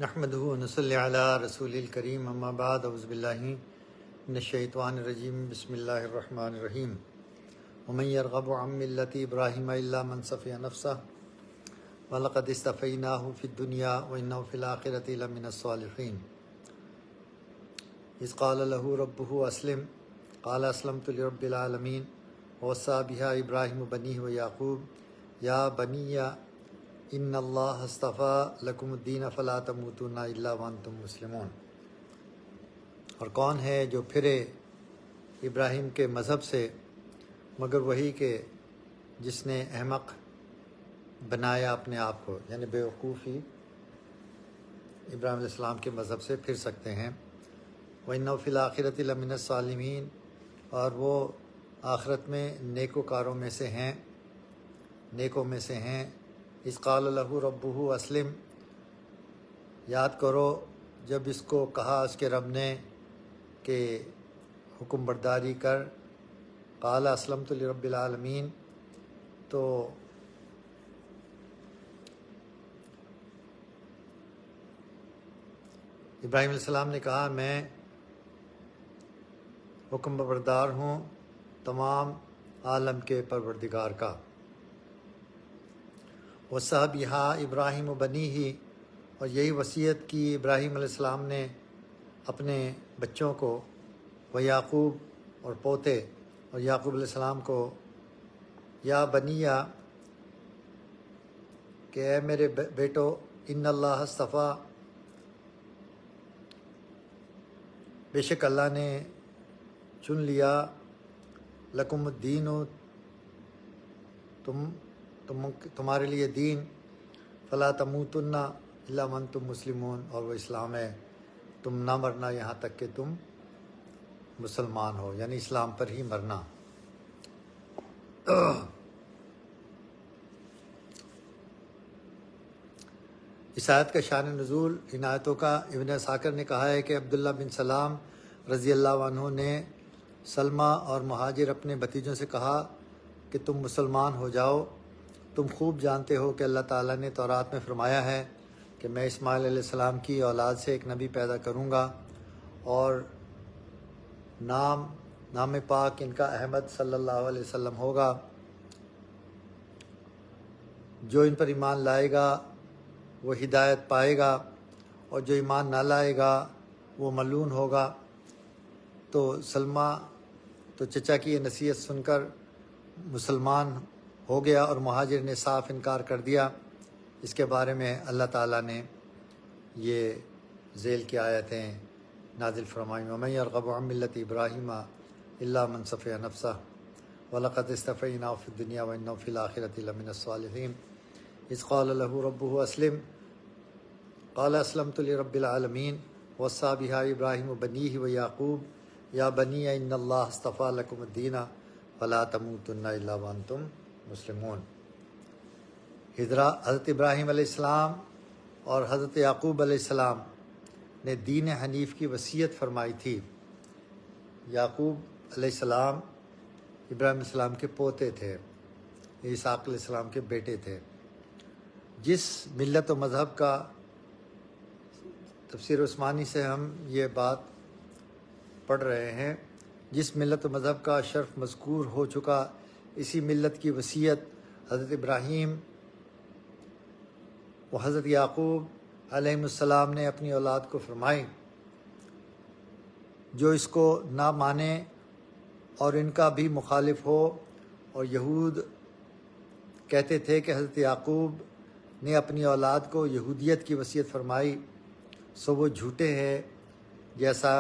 نحمدہ و نصلی علی رسول الکریم، اما بعد، اعوذ باللہ من الشیطان الرجیم، بسم اللہ الرحمن الرحیم۔ ومن یرغب عن ملۃ ابراہیم الا من صفی نفسہ ولقد اصطفیناہ فی الدنیا وانہ فی الآخرۃ لمن الصالحین۔ اذ قال لہ ربہ اسلم قال اسلمت لرب العالمین ووصی بہا ابراہیم بنیہ ویعقوب یا بنی ان اللہ اصطفیٰ لکم الدین فلا تموتن الا وانتم مسلمون۔ اور کون ہے جو پھرے ابراہیم کے مذہب سے مگر وہی کہ جس نے احمق بنایا اپنے آپ کو، یعنی بیوقوف ہی ابراہیم علیہ السلام کے مذہب سے پھر سکتے ہیں۔ وَإِنَّهُ فِي الْآخِرَةِ لَمِنَ الصَّالِحِينَ، اور وہ آخرت میں نیکوکاروں میں سے ہیں، نیکوں میں سے ہیں۔ اذ قال لہ ربہ اسلم، یاد کرو جب اس کو کہا اس کے رب نے کہ حکم برداری کر، قال اسلمت لرب العالمین، تو ابراہیم علیہ السلام نے کہا میں حکم بردار ہوں تمام عالم کے پروردگار کا۔ وصی بہا ابراہیم بنیہ، اور یہی وصیت کی ابراہیم علیہ السلام نے اپنے بچوں کو، ویعقوب اور پوتے، اور یعقوب علیہ السلام کو، یا بنیہ کہ اے میرے بیٹو، ان اللہ اصطفیٰ، بے شک اللہ نے چن لیا، لکم الدین، تمہارے لیے دین، فلا تموتن الا وانتم مسلمون، اور وہ اسلام ہے، تم نہ مرنا یہاں تک کہ تم مسلمان ہو، یعنی اسلام پر ہی مرنا۔ اس آیت کا شان نزول، ان آیتوں کا ابن اساکر نے کہا ہے کہ عبداللہ بن سلام رضی اللہ عنہ نے سلمہ اور مہاجر اپنے بھتیجوں سے کہا کہ تم مسلمان ہو جاؤ، تم خوب جانتے ہو کہ اللہ تعالیٰ نے تورات میں فرمایا ہے کہ میں اسماعیل علیہ السلام کی اولاد سے ایک نبی پیدا کروں گا، اور نام پاک ان کا احمد صلی اللہ علیہ وسلم ہوگا، جو ان پر ایمان لائے گا وہ ہدایت پائے گا، اور جو ایمان نہ لائے گا وہ ملعون ہوگا۔ تو سلمہ تو چچا کی یہ نصیحت سن کر مسلمان ہو گیا، اور مہاجر نے صاف انکار کر دیا۔ اس کے بارے میں اللہ تعالیٰ نے یہ ذیل کی آیتیں نازل فرمائیں، وَمَن يَرْغَبُ عَن مِّلَّةِ إِبْرَاهِيمَ إِلَّا مَن صَفِیَ نَفْسَهُ وَلَقَدِ اصْطَفَيْنَاهُ فِي الدُّنْيَا وَإِنَّهُ فِي الْآخِرَةِ لَمِنَ الصَّالِحِينَ اذ قال له ربه اسلم قال اسلمت لرب العالمین ووصی بہا ابراہیم بنیہ ویعقوب یا بنی ان اللہ اصطفیٰ لکم الدین فلا تموتن الا وانتم مسلمون۔ حضرت ابراہیم علیہ السلام اور حضرت یعقوب علیہ السلام نے دین حنیف کی وصیت فرمائی تھی۔ یعقوب علیہ السلام ابراہیم علیہ السلام کے پوتے تھے، اسحاق علیہ السلام کے بیٹے تھے۔ جس ملت و مذہب کا، تفسیر عثمانی سے ہم یہ بات پڑھ رہے ہیں، جس ملت و مذہب کا شرف مذکور ہو چکا، اسی ملت کی وصیت حضرت ابراہیم و حضرت یعقوب علیہ السلام نے اپنی اولاد کو فرمائی۔ جو اس کو نہ مانے اور ان کا بھی مخالف ہو، اور یہود کہتے تھے کہ حضرت یعقوب نے اپنی اولاد کو یہودیت کی وصیت فرمائی، سو وہ جھوٹے ہیں، جیسا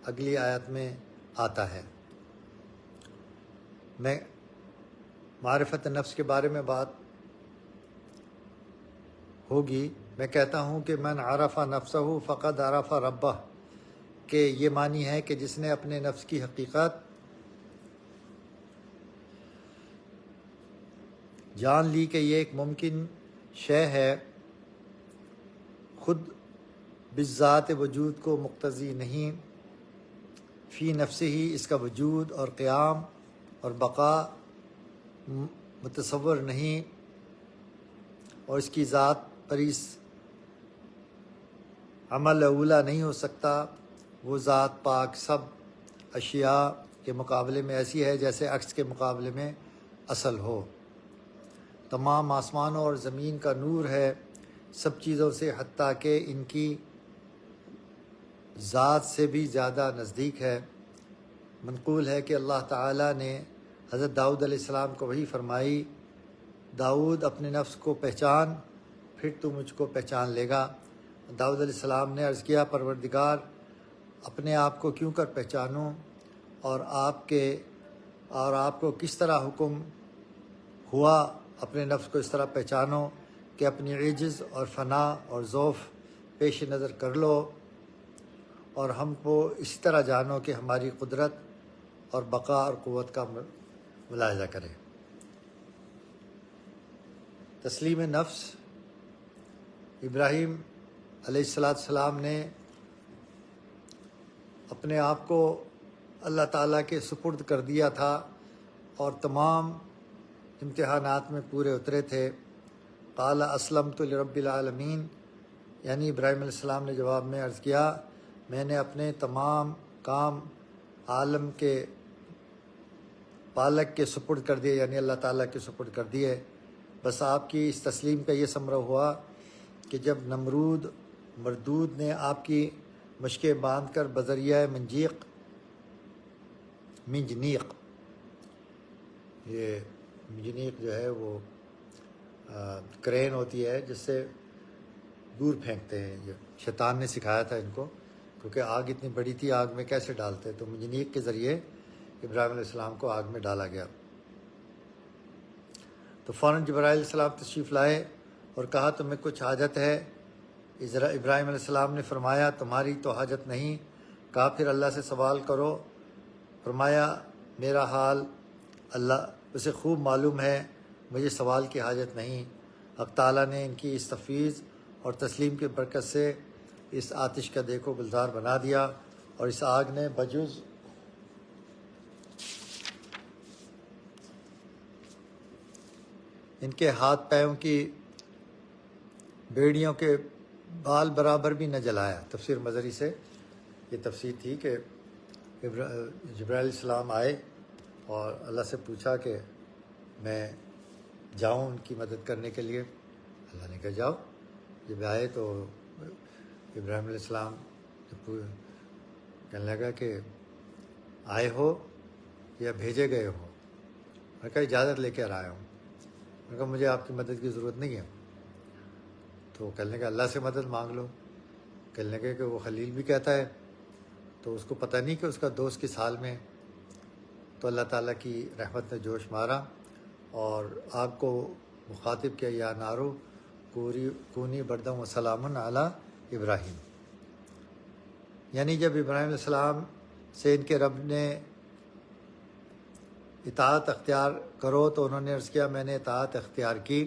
اگلی آیت میں آتا ہے۔ میں معرفت نفس کے بارے میں بات ہوگی۔ میں کہتا ہوں کہ من عرف نفسہ فقد عرف ربہ، کہ یہ معنی ہے کہ جس نے اپنے نفس کی حقیقت جان لی کہ یہ ایک ممکن شے ہے، خود بذات وجود کو مقتضی نہیں، فی نفسہ ہی اس کا وجود اور قیام اور بقا متصور نہیں، اور اس کی ذات پر اس عمل اولا نہیں ہو سکتا، وہ ذات پاک سب اشیاء کے مقابلے میں ایسی ہے جیسے عکس کے مقابلے میں اصل ہو۔ تمام آسمانوں اور زمین کا نور ہے سب چیزوں سے، حتیٰ کہ ان کی ذات سے بھی زیادہ نزدیک ہے۔ منقول ہے کہ اللہ تعالیٰ نے حضرت داؤد علیہ السلام کو وحی فرمائی، داؤد اپنے نفس کو پہچان، پھر تو مجھ کو پہچان لے گا۔ داؤد علیہ السلام نے عرض کیا، پروردگار اپنے آپ کو کیوں کر پہچانوں، اور آپ کو کس طرح حکم ہوا اپنے نفس کو اس طرح پہچانو کہ اپنی عجز اور فنا اور ضعف پیش نظر کر لو، اور ہم کو اسی طرح جانو کہ ہماری قدرت اور بقا اور قوت کا ملاحظہ کرے۔ تسلیم نفس، ابراہیم علیہ السلام نے اپنے آپ کو اللہ تعالیٰ کے سپرد کر دیا تھا اور تمام امتحانات میں پورے اترے تھے۔ قال اسلمت لرب العالمین، یعنی ابراہیم علیہ السلام نے جواب میں عرض کیا، میں نے اپنے تمام کام عالم کے پالک کے سپرد کر دیے، یعنی اللہ تعالیٰ کے سپرد کر دیے۔ بس آپ کی اس تسلیم کا یہ ثمرہ ہوا کہ جب مردود نے آپ کی مشقیں باندھ کر بذریعہ منجنیق، یہ منجنیق جو ہے وہ کرین ہوتی ہے جس سے دور پھینکتے ہیں، یہ شیطان نے سکھایا تھا ان کو، کیونکہ آگ اتنی بڑی تھی، آگ میں کیسے ڈالتے، تو منجنیق کے ذریعے ابراہیم علیہ السلام کو آگ میں ڈالا گیا۔ تو فوراً جبرائیل علیہ السلام تشریف لائے اور کہا، تمہیں کچھ حاجت ہے؟ ابراہیم علیہ السلام نے فرمایا، تمہاری تو حاجت نہیں۔ کہا، پھر اللہ سے سوال کرو۔ فرمایا، میرا حال اللہ اسے خوب معلوم ہے، مجھے سوال کی حاجت نہیں۔ حق تعالیٰ نے ان کی اس تفویض اور تسلیم کی برکت سے اس آتش کا دیکھو گلزار بنا دیا، اور اس آگ نے بجز ان کے ہاتھ پیروں کی بیڑیوں کے بال برابر بھی نہ جلایا۔ تفسیر مظہری سے یہ تفسیر تھی کہ جبرائیل علیہ السلام آئے اور اللہ سے پوچھا کہ میں جاؤں ان کی مدد کرنے کے لیے۔ اللہ نے کہا جاؤ۔ جب آئے تو ابراہیم علیہ السلام کہنے لگا کہ آئے ہو یا بھیجے گئے ہو؟ میں نے کہا اجازت لے کے آیا ہوں۔ میں نے کہا مجھے آپ کی مدد کی ضرورت نہیں ہے۔ تو کہنے لگا اللہ سے مدد مانگ لو۔ کہنے لگے کہ وہ خلیل بھی کہتا ہے، تو اس کو پتہ نہیں کہ اس کا دوست کس حال میں۔ تو اللہ تعالیٰ کی رحمت نے جوش مارا اور آگ کو مخاطب کیا، یا نارو کونی بردم و سلام علی ابراہیم، یعنی جب ابراہیم علیہ السلام سے ان کے رب نے اطاعت اختیار کرو تو انہوں نے عرض کیا، میں نے اطاعت اختیار کی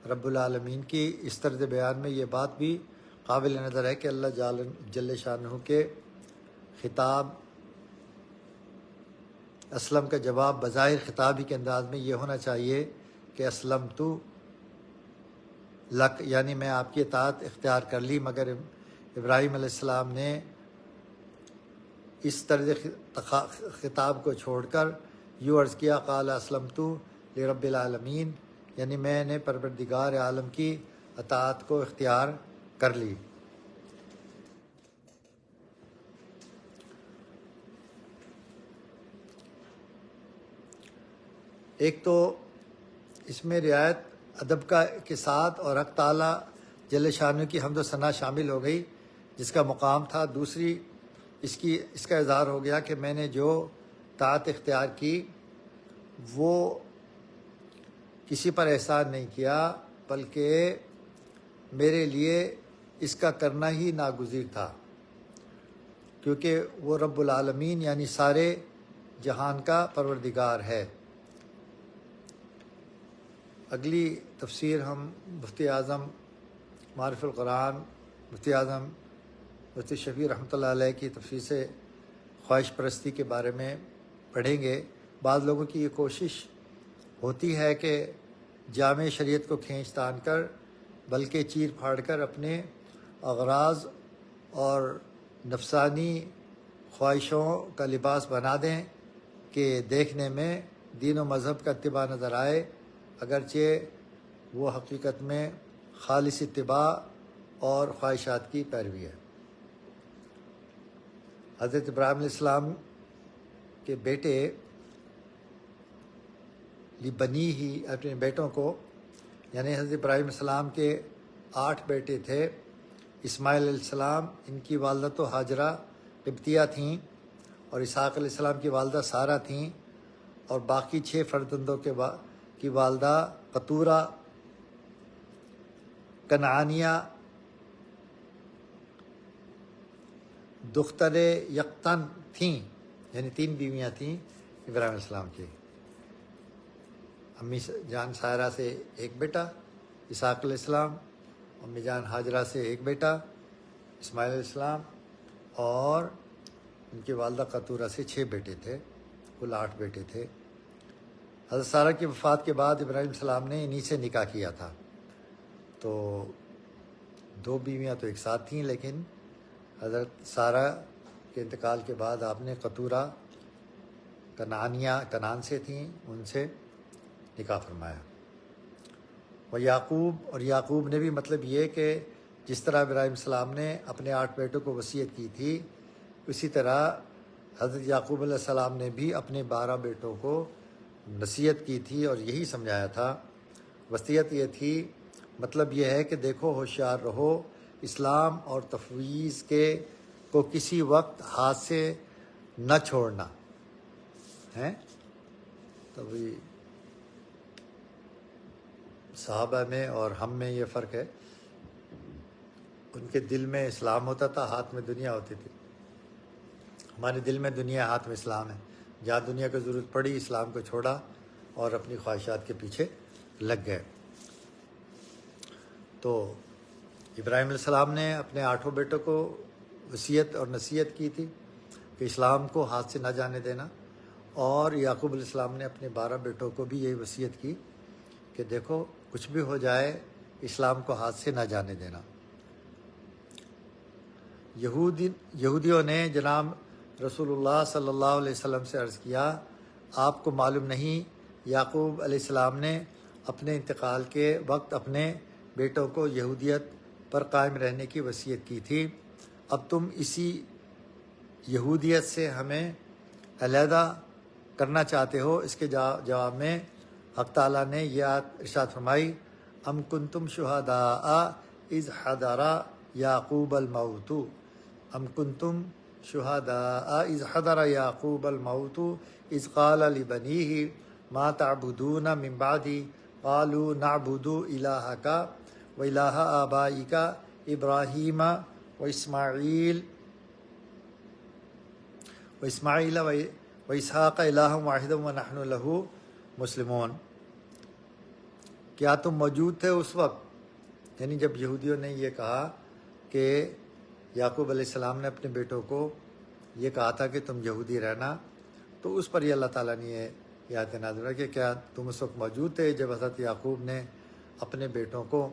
رب العالمین کی۔ اس طرز بیان میں یہ بات بھی قابل نظر ہے کہ اللہ جل شانہ کے خطاب اسلم کا جواب بظاہر خطابی کے انداز میں یہ ہونا چاہیے کہ اسلم تو لک، یعنی میں آپ کی اطاعت اختیار کر لی، مگر ابراہیم علیہ السلام نے اس طرز خطاب کو چھوڑ کر یوں عرض کیا، قال اسلمت لرب العالمین، یعنی میں نے پروردگار عالم کی اطاعت کو اختیار کر لی۔ ایک تو اس میں رعایت ادب کے ساتھ اور حق تعالیٰ جل شانہ کی حمد و ثنا شامل ہو گئی جس کا مقام تھا۔ دوسری اس کا اظہار ہو گیا کہ میں نے جو طاعت اختیار کی وہ کسی پر احسان نہیں کیا، بلکہ میرے لیے اس کا کرنا ہی ناگزیر تھا، کیونکہ وہ رب العالمین یعنی سارے جہان کا پروردگار ہے۔ اگلی تفسیر ہم مفتی اعظم معارف القرآن مفتی اعظم مفتی شفیع رحمۃ اللہ علیہ کی تفسیر سے خواہش پرستی کے بارے میں پڑھیں گے۔ بعض لوگوں کی یہ کوشش ہوتی ہے کہ جامع شریعت کو کھینچ تان کر بلکہ چیر پھاڑ کر اپنے اغراض اور نفسانی خواہشوں کا لباس بنا دیں کہ دیکھنے میں دین و مذہب کا اتباع نظر آئے، اگرچہ وہ حقیقت میں خالص اتباع اور خواہشات کی پیروی ہے۔ حضرت ابراہیم علیہ السلام کے بیٹے لبنی ہی اپنے بیٹوں کو، یعنی حضرت ابراہیم علیہ السلام کے 8 بیٹے تھے۔ اسماعیل علیہ السلام، ان کی والدہ تو ہاجرہ قبطیہ تھیں، اور اسحاق علیہ السلام کی والدہ سارہ تھیں، اور باقی 6 فرزندوں کی والدہ قطورہ، کنعانیہ، دختر یقطن تھیں، یعنی 3 بیویاں تھیں ابراہیم علیہ السلام کی۔ امی جان سائرہ سے 1 بیٹا اسحاق علیہ السلام، امی جان ہاجرہ سے 1 بیٹا اسماعیل علیہ السلام، اور ان کی والدہ قطورہ سے 6 بیٹے تھے، کل 8 بیٹے تھے۔ حضرت سارہ کی وفات کے بعد ابراہیم علیہ السلام نے انہی سے نکاح کیا تھا، تو 2 بیویاں تو ایک ساتھ تھیں، لیکن حضرت سارہ کے انتقال کے بعد آپ نے قطورہ کنعانیہ، کنعان سے تھیں، ان سے نکاح فرمایا۔ وہ یعقوب، اور یعقوب نے بھی مطلب یہ کہ جس طرح ابراہیم السلام نے اپنے 8 بیٹوں کو وصیت کی تھی، اسی طرح حضرت یعقوب علیہ السلام نے بھی اپنے 12 بیٹوں کو نصیحت کی تھی اور یہی سمجھایا تھا۔ وصیت یہ تھی، مطلب یہ ہے کہ دیکھو ہوشیار رہو، اسلام اور تفویض کو کسی وقت ہاتھ سے نہ چھوڑنا ہے۔ تبھی صحابہ میں اور ہم میں یہ فرق ہے، ان کے دل میں اسلام ہوتا تھا، ہاتھ میں دنیا ہوتی تھی۔ ہمارے دل میں دنیا، ہاتھ میں اسلام ہے۔ جہاں دنیا کو ضرورت پڑی، اسلام کو چھوڑا اور اپنی خواہشات کے پیچھے لگ گئے۔ تو ابراہیم علیہ السلام نے اپنے 8 بیٹوں کو وصیت اور نصیحت کی تھی کہ اسلام کو ہاتھ سے نہ جانے دینا، اور یعقوب علیہ السلام نے اپنے 12 بیٹوں کو بھی یہی وصیت کی کہ دیکھو کچھ بھی ہو جائے، اسلام کو ہاتھ سے نہ جانے دینا۔ یہودیوں نے جناب رسول اللہ صلی اللہ علیہ وسلم سے عرض کیا، آپ کو معلوم نہیں یعقوب علیہ السلام نے اپنے انتقال کے وقت اپنے بیٹوں کو یہودیت پر قائم رہنے کی وصیت کی تھی، اب تم اسی یہودیت سے ہمیں علیحدہ کرنا چاہتے ہو؟ اس کے جواب میں حق تعالیٰ نے یہ آیت ارشاد فرمائی، ام کنتم شہداء اذ حضر یعقوب الموت، ام کنتم شہداء اذ حضر یعقوب الموت اذ قال لبنیہ ما تعبدون من بعدی قالوا نعبد الہک و الہ آبائک ابراہیم و اسماعیل و اسحاق الہ واحد و نحن لہ مسلمون۔ کیا تم موجود تھے اس وقت، یعنی جب یہودیوں نے یہ کہا کہ یعقوب علیہ السلام نے اپنے بیٹوں کو یہ کہا تھا کہ تم یہودی رہنا، تو اس پر یہ اللہ تعالیٰ نے یہ آیت نازل کہ کیا تم اس وقت موجود تھے جب حضرت یعقوب نے اپنے بیٹوں کو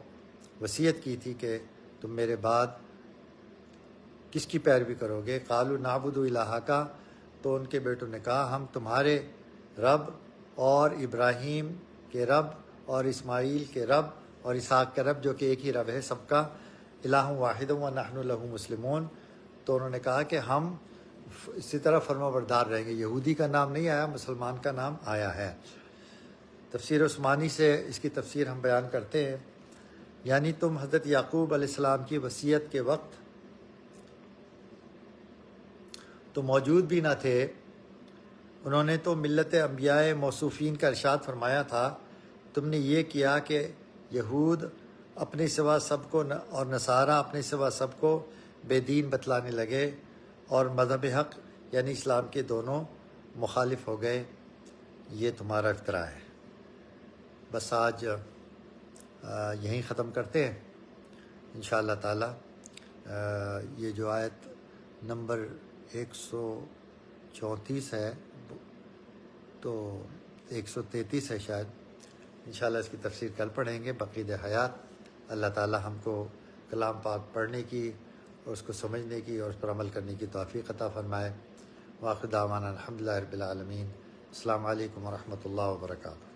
وصیت کی تھی کہ تم میرے بعد کس کی پیروی کرو گے؟ قالوا نعبد الہک، تو ان کے بیٹوں نے کہا ہم تمہارے رب اور ابراہیم کے رب اور اسماعیل کے رب اور اسحاق کے رب، جو کہ ایک ہی رب ہے سب کا، الہ واحد و نحن لہ مسلمون۔ تو انہوں نے کہا کہ ہم اسی طرح فرما بردار رہیں گے۔ یہودی کا نام نہیں آیا، مسلمان کا نام آیا ہے۔ تفسیر عثمانی سے اس کی تفسیر ہم بیان کرتے ہیں، یعنی تم حضرت یعقوب علیہ السلام کی وصیت کے وقت تو موجود بھی نہ تھے۔ انہوں نے تو ملت انبیاء موصوفین کا ارشاد فرمایا تھا، تم نے یہ کیا کہ یہود اپنے سوا سب کو اور نصارہ اپنے سوا سب کو بے دین بتلانے لگے، اور مذہب حق یعنی اسلام کے دونوں مخالف ہو گئے، یہ تمہارا افطرا ہے۔ بس آج یہیں ختم کرتے ہیں انشاءاللہ تعالی۔ یہ جو آیت نمبر 134 ہے تو 133 ہے شاید، انشاءاللہ اس کی تفسیر کل پڑھیں گے بقید حیات۔ اللہ تعالی ہم کو کلام پاک پڑھنے کی اور اس کو سمجھنے کی اور اس پر عمل کرنے کی توفیق عطا فرمائے۔ وآخر دعوانا الحمدللہ رب العالمین۔ السلام علیکم ورحمۃ اللہ وبرکاتہ۔